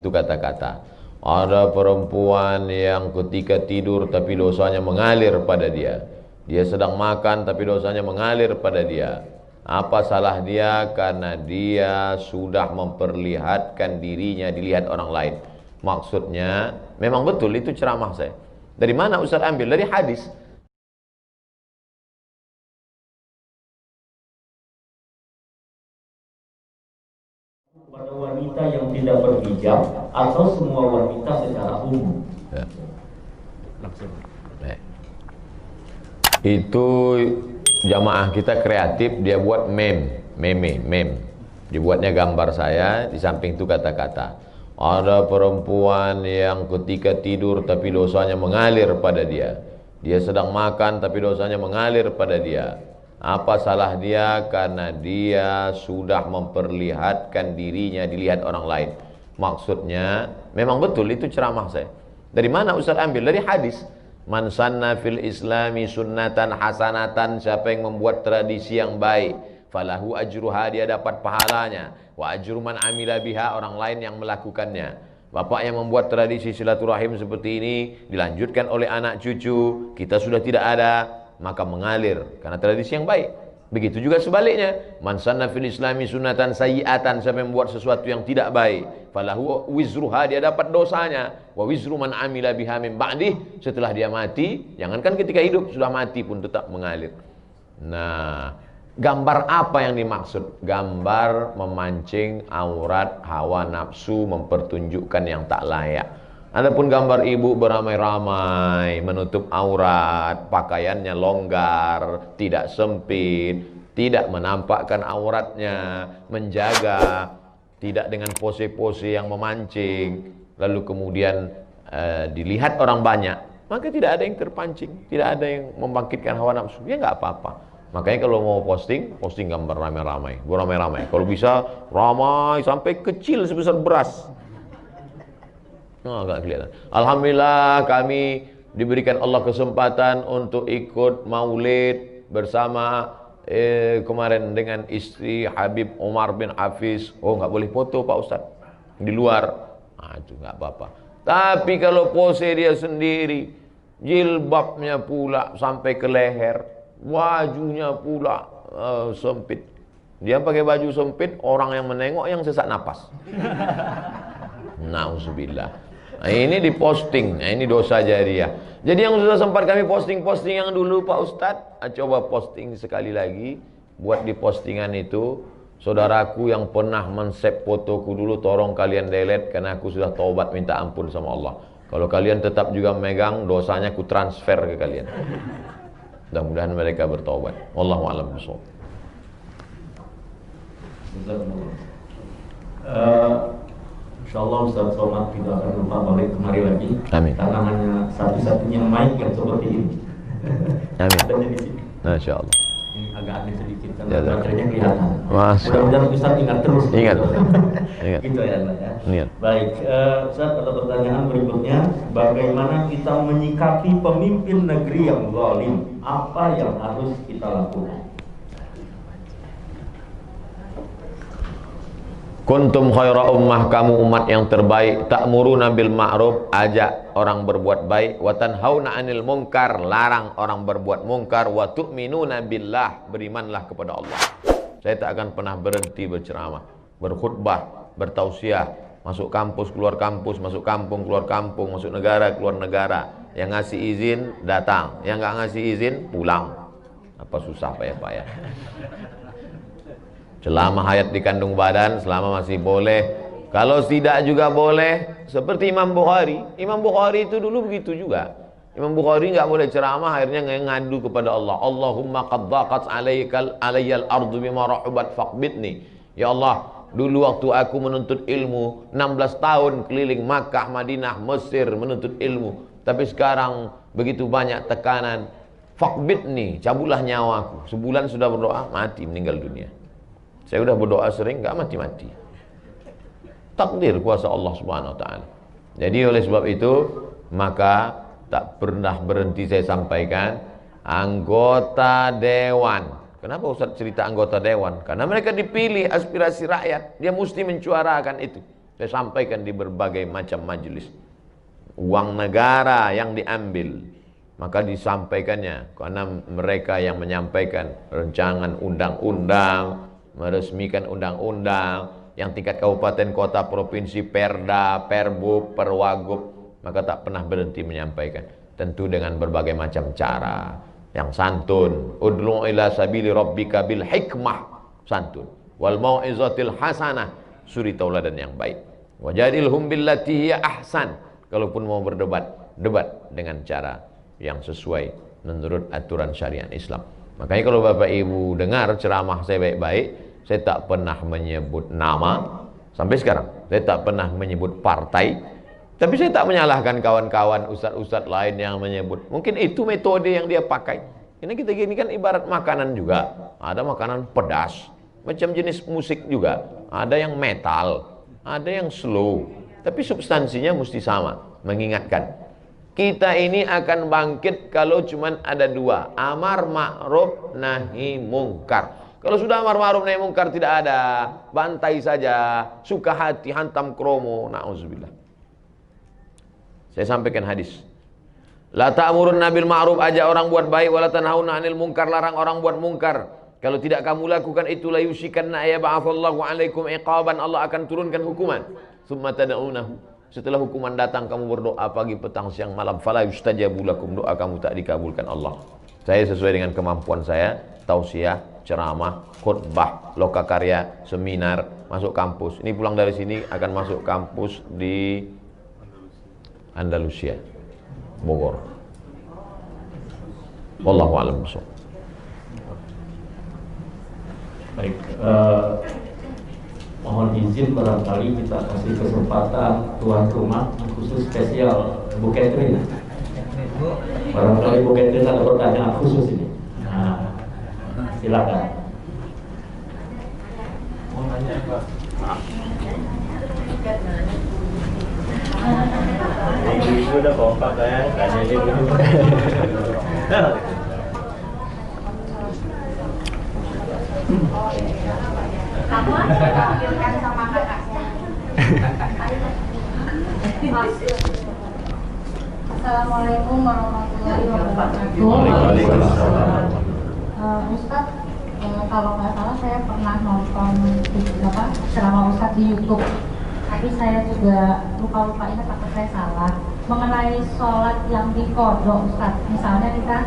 Itu kata-kata. Ada perempuan yang ketika tidur tapi dosanya mengalir pada dia. Dia sedang makan tapi dosanya mengalir pada dia. Apa salah dia? Karena dia sudah memperlihatkan dirinya dilihat orang lain. Maksudnya, memang betul itu ceramah saya. Dari mana Ustaz ambil? Dari hadis. Pada wanita yang tidak berhijab atau semua wanita secara umum? Ya. Langsung. Itu jamaah kita kreatif, dia buat meme. Dibuatnya gambar saya, di samping itu kata-kata. Ada perempuan yang ketika tidur tapi dosanya mengalir pada dia. Dia sedang makan tapi dosanya mengalir pada dia. Apa salah dia? Karena dia sudah memperlihatkan dirinya dilihat orang lain. Maksudnya, memang betul itu ceramah saya. Dari mana Ustaz ambil? Dari hadis. Man sanna fil islami sunnatan hasanatan, siapa yang membuat tradisi yang baik, falahu ajruha, dia dapat pahalanya, wa ajru man amila biha, orang lain yang melakukannya. Bapak yang membuat tradisi silaturahim seperti ini dilanjutkan oleh anak cucu, kita sudah tidak ada, maka mengalir karena tradisi yang baik. Begitu juga sebaliknya, man sanna fil islami sunnatan sayyi'atan, siapa yang membuat sesuatu yang tidak baik, falahu wizruha, dia dapat dosanya, wa wizru man amila biha min ba'dih, setelah dia mati, jangankan ketika hidup, sudah mati pun tetap mengalir. Nah, gambar apa yang dimaksud? Gambar memancing aurat, hawa nafsu, mempertunjukkan yang tak layak. Adapun gambar ibu beramai-ramai, menutup aurat, pakaiannya longgar, tidak sempit, tidak menampakkan auratnya, menjaga, tidak dengan pose-pose yang memancing, lalu kemudian dilihat orang banyak, maka tidak ada yang terpancing, tidak ada yang membangkitkan hawa nafsu, ya nggak apa-apa. Makanya kalau mau posting gambar ramai-ramai, beramai-ramai. Kalau bisa ramai sampai kecil sebesar beras. Enggak kelihatan. Alhamdulillah kami diberikan Allah kesempatan untuk ikut maulid bersama kemarin dengan istri Habib Umar bin Hafiz. Oh, nggak boleh foto Pak Ustaz di luar. Itu nggak apa-apa. Tapi kalau pose dia sendiri, jilbabnya pula sampai ke leher, bajunya pula sempit. Dia pakai baju sempit, orang yang menengok yang sesak napas. Nauzubillah. Nah, ini diposting, nah ini dosa jariah. Jadi yang sudah sempat kami posting yang dulu Pak Ustadz, coba posting sekali lagi. Buat di postingan itu, saudaraku yang pernah men-save fotoku dulu, tolong kalian delete, karena aku sudah taubat minta ampun sama Allah. Kalau kalian tetap juga megang, dosanya ku transfer ke kalian. Mudah-mudahan mereka bertaubat. Wallahu a'lam bishawab. InsyaAllah Ustaz Somad tidak akan lupa balik kemari lagi. Amin. Karena hanya satu-satunya mic yang seperti ini. Amin. Adanya di sini. Masya Allah. Ini agak aneh sedikit karena Ya, baterainya kelihatan. Masya Allah. Mudah-mudahan Ustaz ingat terus. Ingat. Ingat. Gitu ya, Mbak ya. Ingat. Baik, Ustaz, ada pertanyaan berikutnya. Bagaimana kita menyikapi pemimpin negeri yang zalim? Apa yang harus kita lakukan? Kuntum khaira ummah, kamu umat yang terbaik, ta'muruna bil ma'ruf, ajak orang berbuat baik, wa tanhauna 'anil munkar, larang orang berbuat munkar, wa tu'minuna billah, berimanlah kepada Allah. Saya tak akan pernah berhenti berceramah, berkhutbah, bertausiah, masuk kampus, keluar kampus, masuk kampung, keluar kampung, masuk negara, keluar negara. Yang ngasih izin datang, yang nggak ngasih izin pulang. Apa susah payah-payah. Selama hayat di kandung badan, selama masih boleh. Kalau tidak juga boleh. Seperti Imam Bukhari. Imam Bukhari itu dulu begitu juga. Imam Bukhari nggak boleh ceramah, akhirnya ngadu kepada Allah. Allahumma qad dhaqat alayyal ardu bima rahubat faqbidni. Ya Allah, dulu waktu aku menuntut ilmu 16 tahun keliling Makkah, Madinah, Mesir menuntut ilmu. Tapi sekarang begitu banyak tekanan. Faqbidni, cabutlah nyawaku. Sebulan sudah berdoa, mati, meninggal dunia. Saya sudah berdoa sering, nggak mati-mati. Takdir kuasa Allah Subhanahu wa taala. Jadi oleh sebab itu, maka tak pernah berhenti saya sampaikan, anggota dewan. Kenapa Ustaz cerita anggota dewan? Karena mereka dipilih aspirasi rakyat, dia mesti mencuarakan itu. Saya sampaikan di berbagai macam majelis. Uang negara yang diambil, maka disampaikannya karena mereka yang menyampaikan rancangan undang-undang, meresmikan undang-undang yang tingkat kabupaten, kota, provinsi, perda, perbub, perwagub, maka tak pernah berhenti menyampaikan, tentu dengan berbagai macam cara yang santun. Ud'u ila sabili rabbika bil hikmah, santun, wal mau'izatil hasanah, suri tauladan yang baik, wajadilhum billati hiya ahsan. Kalaupun mau berdebat, debat dengan cara yang sesuai menurut aturan syariat Islam. Makanya kalau Bapak Ibu dengar ceramah saya baik-baik, saya tak pernah menyebut nama sampai sekarang. Saya tak pernah menyebut partai. Tapi saya tak menyalahkan kawan-kawan ustadz-ustadz lain yang menyebut. Mungkin itu metode yang dia pakai. Ini kita gini kan ibarat makanan juga. Ada makanan pedas, macam jenis musik juga. Ada yang metal, ada yang slow. Tapi substansinya mesti sama, mengingatkan. Kita ini akan bangkit kalau cuman ada dua, amar ma'ruf nahi mungkar. Kalau sudah amar ma'ruf nahi mungkar tidak ada, bantai saja, suka hati hantam kromo, na'udzubillah. Saya sampaikan hadis. La ta'murun nabil ma'ruf, ajak orang buat baik, wala tanhauna 'anil munkar, larang orang buat mungkar. Kalau tidak kamu lakukan itu, la yusyikanna ayyab'atsallahu 'alaikum iqaban, Allah akan turunkan hukuman. Summa tad'unahu, setelah hukuman datang kamu berdoa pagi, petang, siang, malam, fala yustajabu lakum, doa kamu tak dikabulkan Allah. Saya sesuai dengan kemampuan saya, tausiah, ceramah, khutbah, lokakarya, seminar, masuk kampus. Ini pulang dari sini akan masuk kampus di Andalusia, Bogor. Wallahu a'lam bishawab. Baik, mohon izin barangkali kita kasih kesempatan tuan rumah khusus spesial Bu Catherine. Barangkali Bu Catherine ada pertanyaan khusus ini. Nah, silakan. Mau nanya apa? Ibu udah kompak ya, tanya dia dulu. Kamu pikirkan sama kakaknya. Assalamualaikum warahmatullahi wabarakatuh. Ustadz, kalau nggak salah saya pernah nonton ceramah Ustadz di YouTube. Tapi saya juga lupa ingat apa saya salah mengenai sholat yang dikodok, Ustadz. Misalnya kita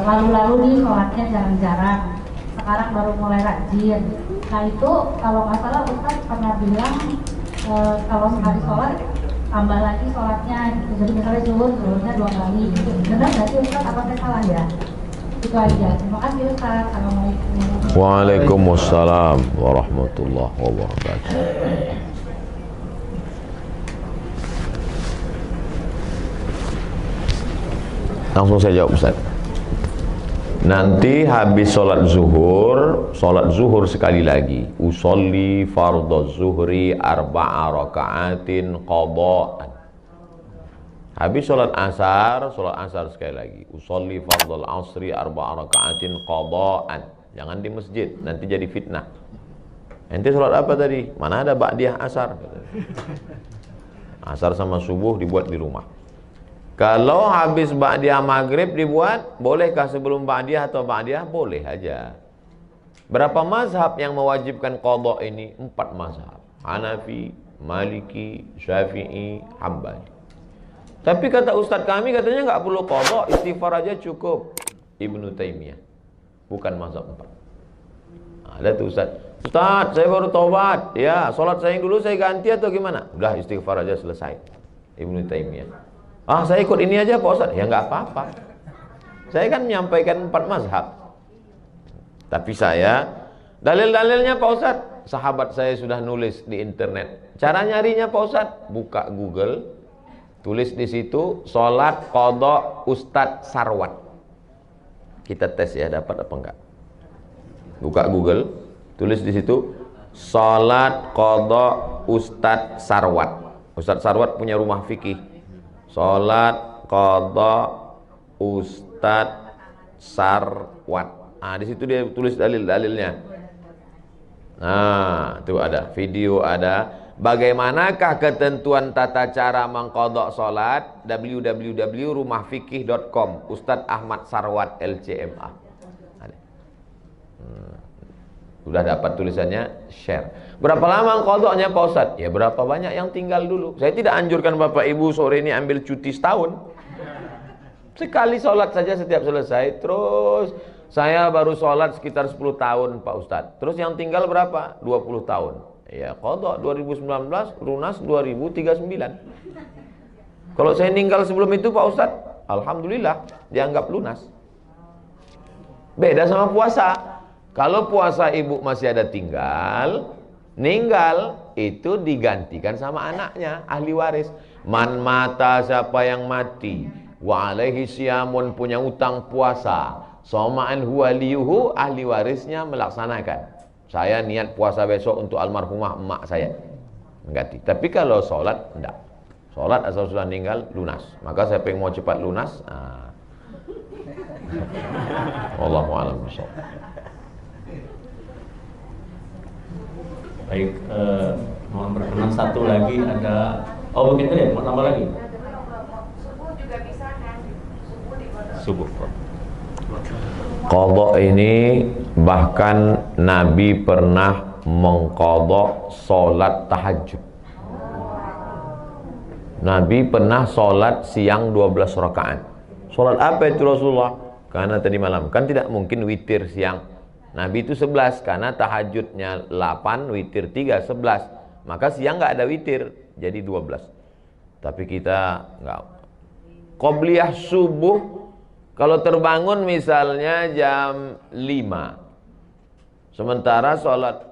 lalu-lalu nih sholatnya jarang-jarang, sekarang baru mulai rajin. Nah itu kalau nggak salah Ustadz pernah bilang kalau sekali sholat tambah lagi sholatnya gitu. Jadi misalnya zuhurnya 2 kali gitu. Benar nggak sih Ustadz, apa saya salah ya? Itu aja. Terima kasih Ustadz. Assalamualaikum. Waalaikumsalam warahmatullahi wabarakatuh. Langsung saya jawab Ustaz. Nanti habis sholat zuhur sekali lagi. Usolli fardhu zuhri 4 raka'atin qada'an. Habis sholat asar sekali lagi. Usolli fardhu asri 4 raka'atin qada'an. Jangan di masjid, nanti jadi fitnah. Nanti sholat apa tadi? Mana ada ba'diyah asar? Asar sama subuh dibuat di rumah. Kalau habis ba'diyah maghrib dibuat, bolehkah sebelum ba'diyah atau ba'diyah? Boleh aja. Berapa mazhab yang mewajibkan qadha ini? 4 mazhab. Hanafi, Maliki, Syafi'i, Hambali. Tapi kata ustadz kami katanya nggak perlu qadha, istighfar aja cukup. Ibnu Taimiyah. Bukan mazhab 4. Ada tuh ustadz. Ustadz, saya baru taubat. Ya, sholat saya yang dulu saya ganti atau gimana? Udah istighfar aja selesai. Ibnu Taimiyah. Ah, saya ikut ini aja Pak Ustadz. Ya nggak apa-apa. Saya kan menyampaikan 4 mazhab. Tapi saya, dalil-dalilnya Pak Ustadz, sahabat saya sudah nulis di internet. Cara nyarinya Pak Ustadz, buka Google, tulis di situ, sholat qadha Ustadz Sarwat. Kita tes ya, dapat apa enggak. Buka Google, tulis di situ, sholat qadha Ustadz Sarwat. Ustadz Sarwat punya rumah fikih. Sholat qadha Ustadz Sarwat. Nah, di situ dia tulis dalil-dalilnya. Nah, itu ada video, ada Bagaimanakah ketentuan tata cara mengqadha salat? www.rumahfikih.com, Ustadz Ahmad Sarwat LCMA. Sudah dapat tulisannya, share. Berapa lama qadhanya Pak Ustadz? Ya berapa banyak yang tinggal dulu. Saya tidak anjurkan Bapak Ibu sore ini ambil cuti setahun. Sekali sholat saja setiap selesai. Terus saya baru sholat sekitar 10 tahun Pak Ustadz. Terus yang tinggal berapa? 20 tahun. Ya qadha 2019, lunas 2039. Kalau saya meninggal sebelum itu Pak Ustadz, alhamdulillah dianggap lunas. Beda sama puasa. Kalau puasa ibu masih ada ninggal itu digantikan sama anaknya, ahli waris. Man mata, siapa yang mati, wa alaihi siyamun, punya utang puasa, soma'an huwa liyuhu, ahli warisnya melaksanakan. Saya niat puasa besok untuk almarhumah emak saya, mengganti. Tapi kalau sholat, enggak. Sholat asal sudah meninggal, lunas. Maka saya pengen mau cepat lunas. Wallahu a'lam bishawab. Baik, mohon berkenan satu lagi ada. Oh begitu ya, mau tambah lagi? Subuh juga bisa kan? Subuh. Qadha ini bahkan Nabi pernah mengqadha salat tahajud. Nabi pernah salat siang 12 rakaat. Salat apa itu Rasulullah? Karena tadi malam kan tidak mungkin witir siang. Nabi itu 11 karena tahajudnya 8, witir 3, 11. Maka siang nggak ada witir, jadi 12. Tapi kita nggak. Qobliyah subuh kalau terbangun misalnya jam 5, sementara sholat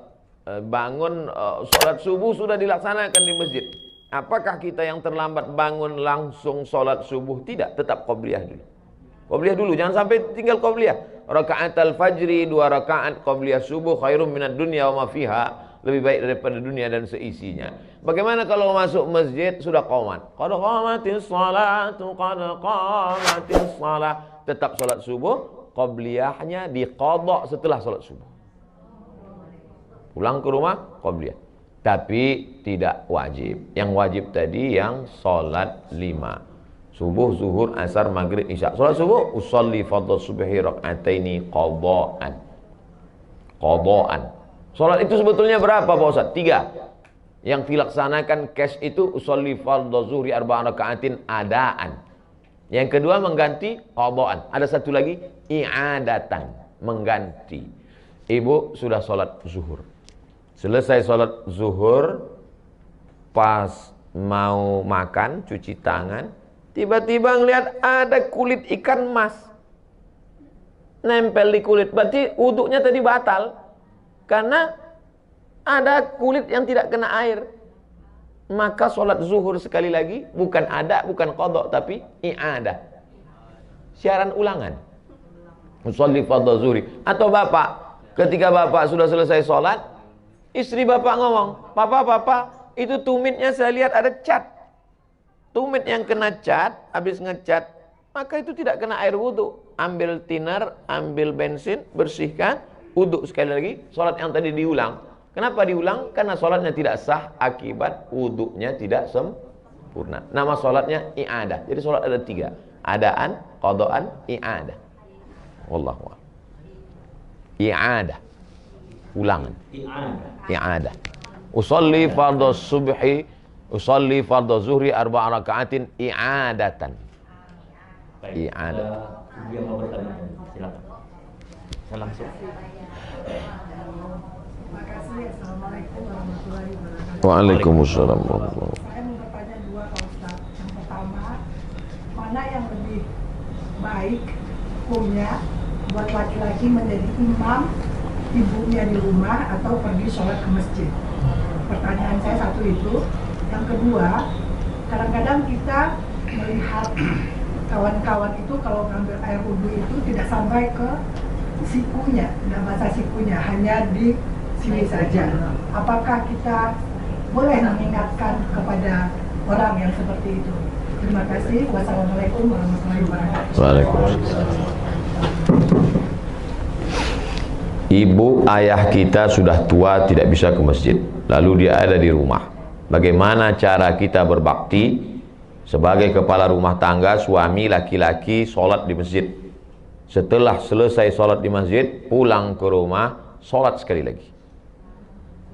subuh sudah dilaksanakan di masjid. Apakah kita yang terlambat bangun langsung sholat subuh? Tidak, tetap qobliyah dulu. Qobliyah dulu, jangan sampai tinggal qobliyah. Rakaat al-fajri 2 rakaat qobliyah subuh khairum minad dunya wa ma fiha, lebih baik daripada dunia dan seisinya. Bagaimana kalau masuk masjid sudah qomat? Qad qamatis shalatu, qad qamatis shalah. Tetap sholat subuh, qobliyahnya diqadha setelah sholat subuh. Pulang ke rumah, qobliyah. Tapi tidak wajib. Yang wajib tadi yang sholat 5. Subuh, zuhur, asar, maghrib, isya. Sholat subuh, usolli fardhu subhi rak'ataini qadha'an. Qadha'an. Sholat itu sebetulnya berapa Pak Ustaz? 3. Yang dilaksanakan cash itu usolli fardhu zuhri 4 raka'atin adaan. Yang kedua mengganti qadha'an. Ada satu lagi i'adatan, mengganti. Ibu sudah sholat zuhur. Selesai sholat zuhur, pas mau makan, cuci tangan, tiba-tiba ngelihat ada kulit ikan mas nempel di kulit. Berarti wuduknya tadi batal karena ada kulit yang tidak kena air. Maka sholat zuhur sekali lagi bukan ada, bukan qadha, tapi i'adah, siaran ulangan. Usolli fardhu zuhri. Atau bapak, ketika bapak sudah selesai sholat, istri bapak ngomong, papa, itu tumitnya saya lihat ada cat. Tumit yang kena cat, habis ngecat, maka itu tidak kena air wudhu. Ambil thinner, ambil bensin, bersihkan, wudhu sekali lagi. Sholat yang tadi diulang. Kenapa diulang? Karena sholatnya tidak sah akibat wudhunya tidak sempurna. Nama sholatnya i'adah. Jadi sholat ada 3. Adaan, qadhaan, i'adah. Wallahu a'lam. I'adah. Ulangan. I'adah. Usolli fardhu subhi, usolli fardhu zuhri 4 raka'atin i'adatan. I'adah. Dia mau bertanya, silakan. Saya langsung. Terima kasih. Assalamualaikum warahmatullahi wabarakatuh. Waalaikumsalam. Saya mau bertanya 2 Pak Ustaz. Yang pertama, mana yang lebih baik hukumnya buat laki-laki menjadi imam ibunya di rumah atau pergi sholat ke masjid? Pertanyaan saya satu itu. Yang kedua, kadang-kadang kita melihat kawan-kawan itu kalau ngambil air wudhu itu tidak sampai ke sikunya, tidak basah sikunya, hanya di sini saja. Apakah kita boleh mengingatkan kepada orang yang seperti itu? Terima kasih. Wassalamualaikum warahmatullahi wabarakatuh. Waalaikumsalam. Ibu ayah kita sudah tua, tidak bisa ke masjid, lalu dia ada di rumah. Bagaimana cara kita berbakti sebagai kepala rumah tangga, suami laki-laki sholat di masjid. Setelah selesai sholat di masjid, pulang ke rumah, sholat sekali lagi.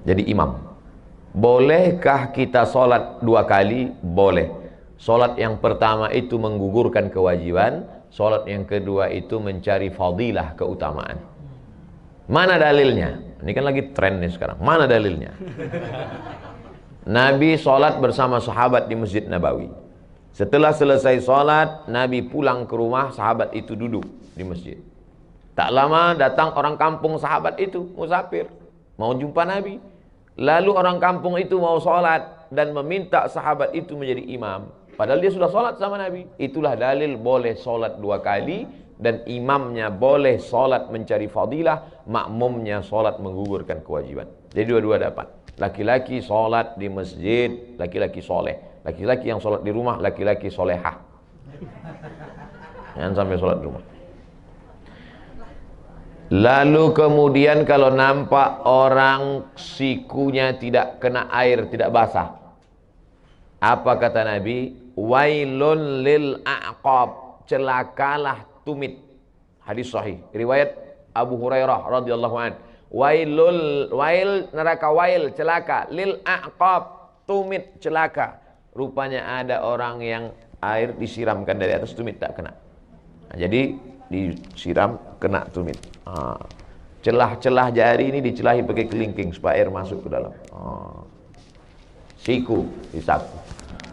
Jadi imam. Bolehkah kita sholat 2 kali? Boleh. Sholat yang pertama itu menggugurkan kewajiban, sholat yang kedua itu mencari fadilah, keutamaan. Mana dalilnya? Ini kan lagi tren nih sekarang. Mana dalilnya? Nabi sholat bersama sahabat di Masjid Nabawi. Setelah selesai sholat, Nabi pulang ke rumah, sahabat itu duduk di masjid. Tak lama datang orang kampung sahabat itu, musafir, mau jumpa Nabi. Lalu orang kampung itu mau sholat dan meminta sahabat itu menjadi imam. Padahal dia sudah sholat sama Nabi. Itulah dalil boleh sholat 2 kali, dan imamnya boleh sholat mencari fadilah, makmumnya sholat menggugurkan kewajiban. Jadi dua-dua dapat. Laki-laki sholat di masjid, laki-laki soleh. Laki-laki yang sholat di rumah, laki-laki solehah. Jangan sampai sholat di rumah. Lalu kemudian kalau nampak orang sikunya tidak kena air, tidak basah, apa kata Nabi? Wailun lil a'qab, celakalah tumit. Hadis sahih, riwayat Abu Hurairah radhiyallahu an. Wail neraka, wail celaka, lil a'qab tumit celaka. Rupanya ada orang yang air disiramkan dari atas, tumit tak kena. Nah, jadi disiram kena tumit. Celah-celah jari ini dicelahi pakai kelingking supaya air masuk ke dalam. Siku disapu.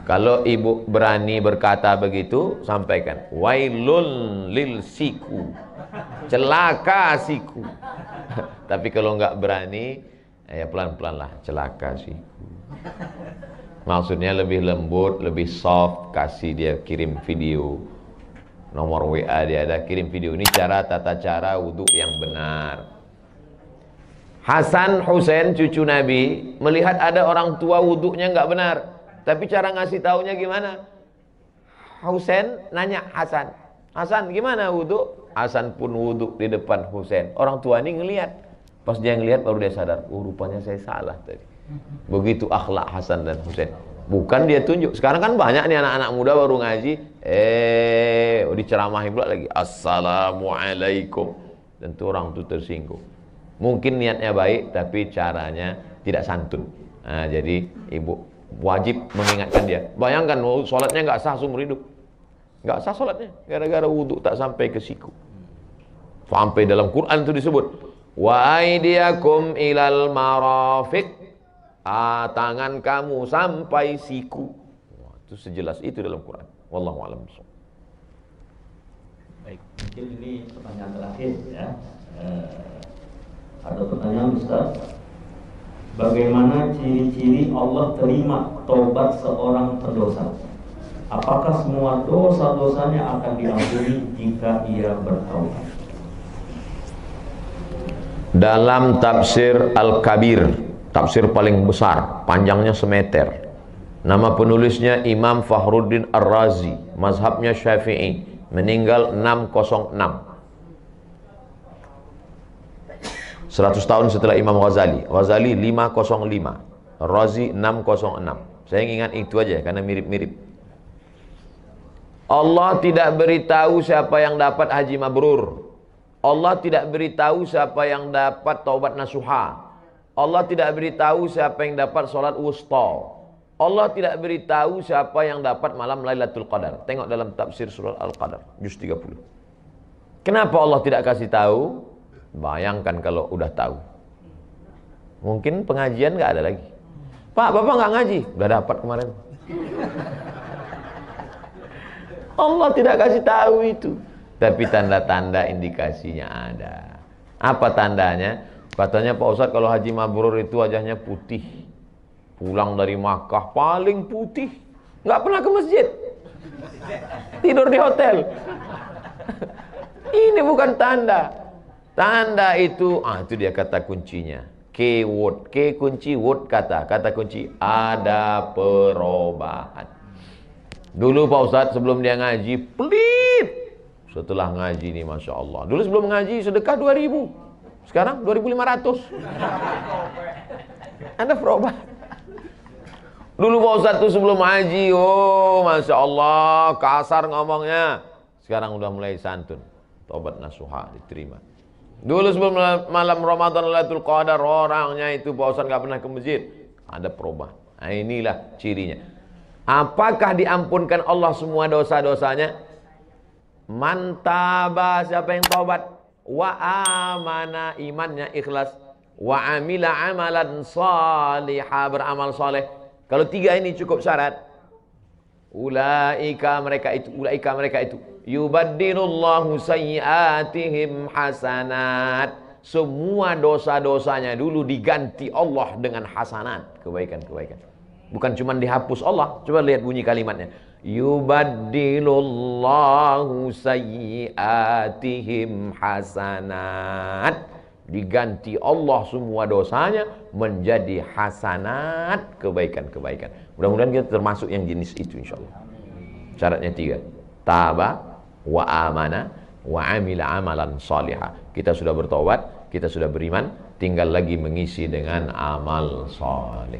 Kalau ibu berani berkata begitu, sampaikan wailun lil siku, celaka siku. Tapi kalau nggak berani, ya pelan-pelan lah, celaka siku. Maksudnya lebih lembut, lebih soft, kasih dia kirim video, nomor WA dia ada, kirim video. Ini tata cara wudhu yang benar. Hasan Husain cucu Nabi melihat ada orang tua wudhunya nggak benar, tapi cara ngasih taunya gimana? Husain nanya Hasan, Hasan gimana wudhu? Hasan pun wudhu di depan Husain. Orang tua ini ngelihat, pas dia ngelihat baru dia sadar, oh rupanya saya salah tadi. Begitu akhlak Hasan dan Husain. Bukan dia tunjuk. Sekarang kan banyak nih anak-anak muda baru ngaji, diceramahi pula lagi, assalamualaikum. Tentu orang itu tersinggung. Mungkin niatnya baik, tapi caranya tidak santun. Nah, jadi ibu wajib mengingatkan dia. Bayangkan, sholatnya nggak sah seumur hidup. Nggak sah sholatnya, gara-gara wudhu tak sampai ke siku. Sampai dalam Quran itu disebut, wa aidiyakum ilal marafiq, tangan kamu sampai siku. Wah, itu sejelas itu dalam Quran. Wallahu a'lam bishawab. Baik, mungkin ini pertanyaan terakhir ya. Ada pertanyaan Ustaz, bagaimana ciri-ciri Allah terima taubat seorang berdosa? Apakah semua dosa-dosanya akan diampuni jika ia bertaubat? Dalam tafsir Al-Kabir, tafsir paling besar, panjangnya semeter, nama penulisnya Imam Fakhruddin Ar-Razi, mazhabnya Syafi'i, meninggal 606, 100 tahun setelah Imam Ghazali. Ghazali 505, Razi 606. Saya ingat itu aja karena mirip-mirip. Allah tidak beritahu siapa yang dapat haji mabrur. Allah tidak beritahu siapa yang dapat taubat nasuha. Allah tidak beritahu siapa yang dapat sholat wusta. Allah tidak beritahu siapa yang dapat malam Lailatul Qadar. Tengok dalam tafsir surah Al-Qadar, juz 30. Kenapa Allah tidak kasih tahu? Bayangkan kalau udah tahu. Mungkin pengajian nggak ada lagi. Pak, Bapak nggak ngaji? Udah dapat kemarin. Allah tidak kasih tahu itu. Tapi tanda-tanda indikasinya ada. Apa tandanya? Katanya Pak Ustadz kalau haji mabrur itu wajahnya putih. Pulang dari Makkah paling putih. Nggak pernah ke masjid. Tidur di hotel. Ini bukan tanda. Tanda itu, itu dia kata kuncinya. Keyword, ke kunci, word kata. Kata kunci, ada perubahan. Dulu Pak Ustadz sebelum dia ngaji, pelit. Setelah ngaji nih, Masya Allah. Dulu sebelum ngaji sedekah 2.000. Sekarang 2.500. Ada perubahan. Dulu Pak Ustadz tuh sebelum haji, oh Masya Allah, kasar ngomongnya. Sekarang udah mulai santun. Tobat nasuha diterima. Dulu sebelum malam Ramadan Lailatul Qadar, orangnya itu Pak Ustadz gak pernah ke masjid. Ada perubahan. Nah, inilah cirinya. Apakah diampunkan Allah semua dosa-dosanya? Mantaba, siapa yang taubat? Wa amana, imannya ikhlas. Wa amila amalan salihah, beramal soleh. Kalau tiga ini cukup syarat. Ulaika mereka itu yubaddilullahu sayyiatihim hasanat. Semua dosa-dosanya dulu diganti Allah dengan hasanat, kebaikan-kebaikan. Bukan cuma dihapus Allah. Coba lihat bunyi kalimatnya. Yubaddilullahu sayyiatihim hasanat. Diganti Allah semua dosanya menjadi hasanat, kebaikan-kebaikan. Mudah-mudahan kita termasuk yang jenis itu insyaallah. Syaratnya 3. Taba wa amana wa amila amalan salihah. Kita sudah bertobat, kita sudah beriman, tinggal lagi mengisi dengan amal saleh.